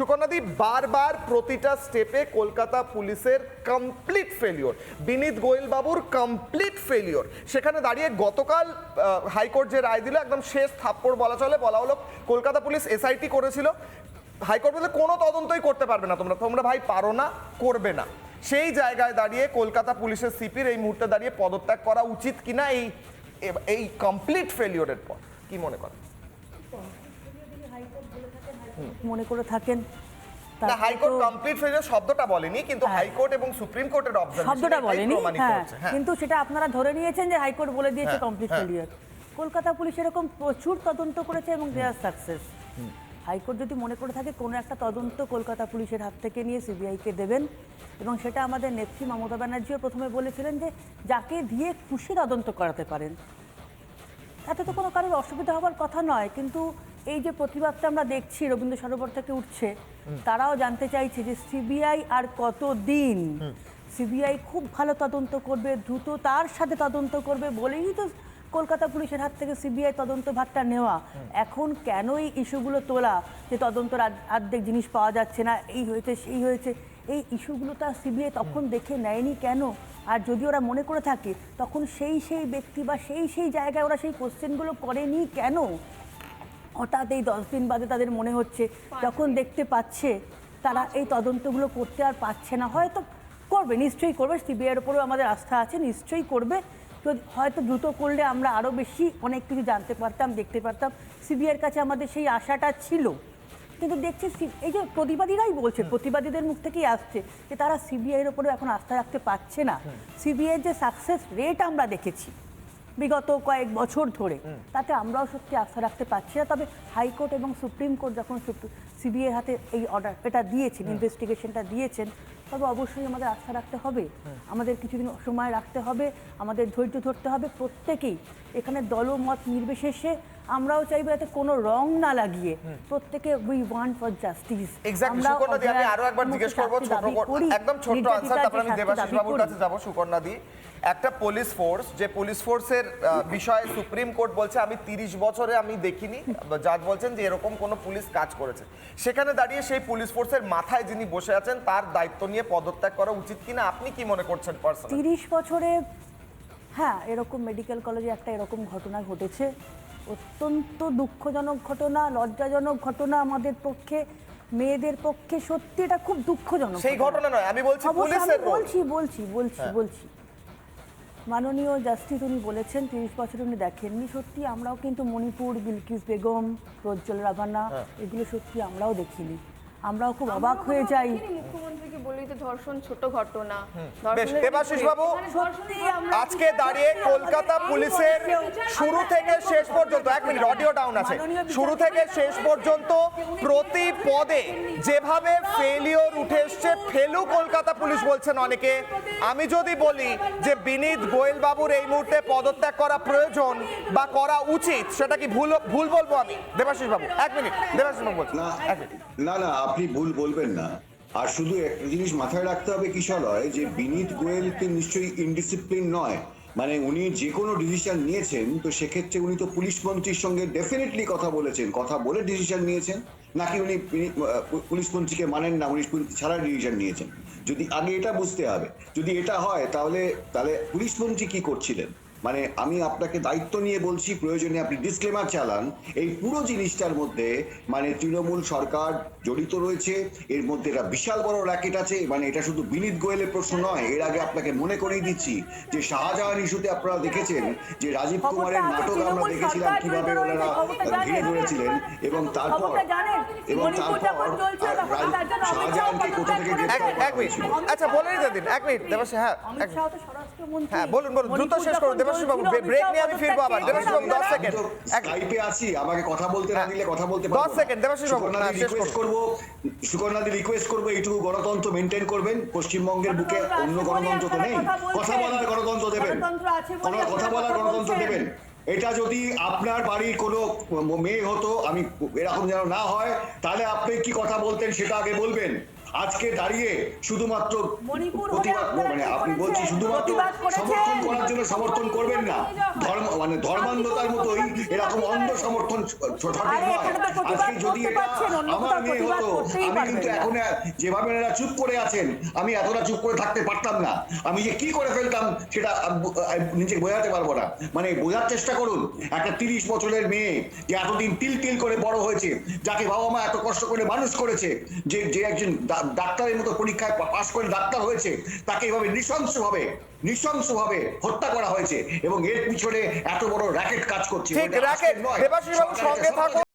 সুকন্যাদি, বারবার প্রতিটা স্টেপে কলকাতা পুলিশের কমপ্লিট ফেলিওর, বিনীত গোয়েল বাবুর কমপ্লিট ফেলিওর। সেখানে দাঁড়িয়ে গতকাল হাইকোর্ট যে রায় দিল, একদম শেষ থাপ্পড় বলা চলে, বলা হলো কলকাতা পুলিশ এসআইটি করেছিল, হাইকোর্ট বলে কোনো তদন্তই করতে পারবে না, তোমরা ভাই পারো না, করবে না। সেই জায়গায় দাঁড়িয়ে কলকাতা পুলিশের সিপির এই মুহূর্তে দাঁড়িয়ে পদত্যাগ করা উচিত কিনা এই কমপ্লিট ফেলিওরের পর, কি মনে করেন? মনে করে থাকেন না, হাইকোর্ট কমপ্লিট ফেলিওর শব্দটা বলেনি, কিন্তু হাইকোর্ট এবং সুপ্রিম কোর্টের অবজারভেশন শব্দটা বলেনি, হ্যাঁ, হ্যাঁ, কিন্তু সেটা আপনারা ধরে নিয়েছেন যে হাইকোর্ট বলে দিয়েছে কমপ্লিট হ্যাঁ। ফেলিওর। কলকাতা পুলিশ এরকম প্রচুর তদন্ত করেছে এবং দে আর সাকসেস। হাইকোর্ট যদি মনে করে থাকে কোনো একটা তদন্ত কলকাতা পুলিশের হাত থেকে নিয়ে সিবিআইকে দেবেন, এবং সেটা আমাদের নেত্রী মমতা ব্যানার্জিও প্রথমে বলেছিলেন যে যাকে দিয়ে খুশি তদন্ত করাতে পারেন, তাতে তো কোনো কারোর অসুবিধা হওয়ার কথা নয়। কিন্তু এই যে প্রতিবাদটা আমরা দেখছি রবীন্দ্র সরোবর থেকে উঠছে, তারাও জানতে চাইছে যে সিবিআই আর কতদিন? সিবিআই খুব ভালো তদন্ত করবে, দ্রুত তার সাথে তদন্ত করবে বলেই তো কলকাতা পুলিশের হাত থেকে সিবিআই তদন্ত ভারটা নেওয়া। এখন কেন এই ইস্যুগুলো তোলা যে তদন্তর অর্ধেক জিনিস পাওয়া যাচ্ছে না, এই হয়েছে সেই হয়েছে, এই ইস্যুগুলো তো সিবিআই তখন দেখে নেয়নি কেন? আর যদি ওরা মনে করে থাকে তখন সেই ব্যক্তি বা সেই জায়গায় ওরা সেই কোশ্চেনগুলো করেনি কেন? হঠাৎ এই 10 দিন বাদে তাদের মনে হচ্ছে, যখন দেখতে পাচ্ছে তারা এই তদন্তগুলো করতে আর পাচ্ছে না, হয়তো করবে, নিশ্চয়ই করবে, সিবিআইয়ের উপরেও আমাদের আস্থা আছে, নিশ্চয়ই করবে। তো হয়তো দ্রুত করলে আমরা আরও বেশি অনেক কিছু জানতে পারতাম, দেখতে পারতাম, সিবিআইয়ের কাছে আমাদের সেই আশাটা ছিল। কিন্তু দেখছি এই যে প্রতিবাদীরাই বলছে, প্রতিবাদীদের মুখ থেকেই আসছে যে তারা সিবিআইয়ের উপরে এখন আস্থা রাখতে পারছে না। সিবিআইয়ের যে সাকসেস রেট আমরা দেখেছি বিগত কয়েক বছর ধরে, তাতে আমরাও সত্যি আস্থা রাখতে পারছি না। তবে হাইকোর্ট এবং সুপ্রিম কোর্ট যখন সিবিআইয়ের হাতে এই অর্ডার এটা দিয়েছেন, ইনভেস্টিগেশনটা দিয়েছেন, তবে অবশ্যই আমাদের আস্থা রাখতে হবে, আমাদের কিছুদিন সময় রাখতে হবে, আমাদের ধৈর্য ধরতে হবে প্রত্যেকেই। এখানে দলমত নির্বিশেষে আমরাও চাইবো যাতে কোনো রং না লাগিয়ে প্রত্যেকে we want for justice. Exactly সুকন্যাদি, আমি আরো একবার জিজ্ঞেস করব, একদম ছোট আনসার, তারপর আমি দেবাশিস বাবুর কাছে যাব। সুকন্যাদি, একটা পুলিশ ফোর্স, যে পুলিশ ফোর্সের বিষয়ে সুপ্রিম কোর্ট বলছে আমি 30 বছরে আমি দেখিনি, জাজ বলছেন যে এরকম কোনো পুলিশ কাজ করেছে, সেখানে দাঁড়িয়ে সেই পুলিশ ফোর্সের মাথায় যিনি বসে আছেন তার দায়িত্ব নিয়ে পদত্যাগ করা উচিত কিনা, আপনি কি মনে করছেন পার্সোনালি? 30 বছরে হ্যাঁ, এরকম মেডিকেল কলেজে একটা এরকম ঘটনা ঘটেছে, অত্যন্ত দুঃখজনক ঘটনা, লজ্জাজনক ঘটনা আমাদের পক্ষে, মেয়েদের পক্ষে, সত্যি এটা খুব দুঃখজনক। সেই ঘটনা নয়, আমি বলছি পুলিশের রোল। বলছি মাননীয় জাস্টিস উনি বলেছেন 30 বছর উনি দেখেননি। সত্যি আমরাও কিন্তু মণিপুর, বিলকিস বেগম, প্রজ্জ্বল রাভানা, এগুলো সত্যি আমরাও দেখিনি, আমরাও খুব অবাক হয়ে যাই। মুখ্যমন্ত্রীকে বলি যে ধর্ষণ ছোট ঘটনা। বেশ, দেবাশিস বাবু, আজকে দাঁড়িয়ে কলকাতা পুলিশের শুরু থেকে শেষ পর্যন্ত, এক মিনিট, অডিও ডাউন আছে, শুরু থেকে শেষ পর্যন্ত প্রতি পদে যেভাবে ফেলিওর উঠে এসছে, ফেলু কলকাতা পুলিশ বলছেন অনেকে। আমি যদি বলি যে বিনীত গোয়েল বাবুর এই মুহূর্তে পদত্যাগ করা প্রয়োজন বা করা উচিত, সেটা কি ভুল বলবো আমি? দেবাশিস বাবু, এক মিনিট, দেবাশিস বাবু বলছেন। না, আপনি ভুল বলবেন না। আর শুধু একটা জিনিস মাথায় রাখতে হবে কিশলয়, যে বিনীত গোয়েল নিশ্চয়ই ইনডিসিপ্লিন নয়, মানে উনি যে কোনো ডিসিশন নিয়েছেন, তো সেক্ষেত্রে উনি তো পুলিশ মন্ত্রীর সঙ্গে ডেফিনেটলি কথা বলেছেন, কথা বলে ডিসিশন নিয়েছেন, নাকি উনি পুলিশ মন্ত্রীকে মানেন না, পুলিশ মন্ত্রী ছাড়া ডিসিশন নিয়েছেন? যদি আগে এটা বুঝতে হবে, যদি এটা হয় তাহলে পুলিশ মন্ত্রী কি করছিলেন? মানে আমি আপনাকে দায়িত্ব নিয়ে বলছি, প্রয়োজনে আপনি ডিসক্লেমার চালান, এই পুরো জিনিসটার মধ্যে মানে তৃণমূল সরকার জড়িত রয়েছে, এর মধ্যে একটা বিশাল বড় র্যাকেট আছে। মানে এটা শুধু বিনীত গোয়েলের প্রশ্ন নয়, এর আগে আপনাকে মনে করিয়ে দিচ্ছি যে শাহজাহান ইস্যুতে আপনারা দেখেছেন যে রাজীব কুমারের নাটক আমরা দেখেছিলাম কিভাবে ওনারা ঘিরে ধরেছিলেন, এবং তারপর শাহজাহানকে কোথা থেকে গ্রেফতার করেছিল। আচ্ছা, বলে দিন, এক মিনিট দেবাশিস। হ্যাঁ, বলুন, দ্রুত শেষ করুন দেবাশিস বাবু, ব্রেক নিয়ে আমি ফিরবো আবার। দেবাশিস বাবু 10 সেকেন্ড, স্কাইপে আছি, আমাকে কথা বলতে না দিলে কথা বলতে পারবো না। 10 সেকেন্ড দেবাশিস বাবু, সুকন্যাদি রিকোয়েস্ট করবো এইটুকু গণতন্ত্র মেনটেন করবেন। পশ্চিমবঙ্গের বুকে অন্য গণতন্ত্র তো নেই, কথা বলার গণতন্ত্র দেবেন, কথা বলার গণতন্ত্র দেবেন। এটা যদি আপনার বাড়ির কোনো মেয়ে হতো, আমি এরকম যেন না হয়, তাহলে আপনি কি কথা বলতেন সেটা আগে বলবেন। আজকে দাঁড়িয়ে শুধুমাত্র মণিপুর হলে প্রতিবাদ আপনারা মানে কি আপনি করেছেন? বলছি শুধুমাত্র প্রতিবাদ করেছেন? সমর্থন করার জন্য সমর্থন করবেন না, মানে ধর্মান্ধতার মতোই এরকম অন্ধ সমর্থন সঠিক আরে নয়। এখানে তো প্রতিবাদ আজকে যদি করতে এটা পারছেন, অন্য আমার কোথাও মেয়ে প্রতিবাদ হতো, করতেই আমি কিন্তু পারবেন না। এখন যেভাবে এরা চুপ করে আছেন, আমি এতটা চুপ করে থাকতে পারতাম না। আমি যে কি করে ফেলতাম সেটা নিজে বোঝাতে পারবো না। মানে বোঝার চেষ্টা করুন, একটা 30 বছরের মেয়ে যে এতদিন তিল তিল করে বড় হয়েছে, যাকে বাবা মা এত কষ্ট করে মানুষ করেছে, যে যে একজন ডাক্তারের মতো পরীক্ষায় পাশ করে ডাক্তার হয়েছে, তাকে এভাবে নৃশংসভাবে হত্যা করা হয়েছে এবং এর পিছনে এত বড় র্যাকেট কাজ করছে। ঠিক ওটা আজকের র্যাকেট। নয়, দেবাশিস বাবু সরকারের সঙ্গে একটা থাকুন।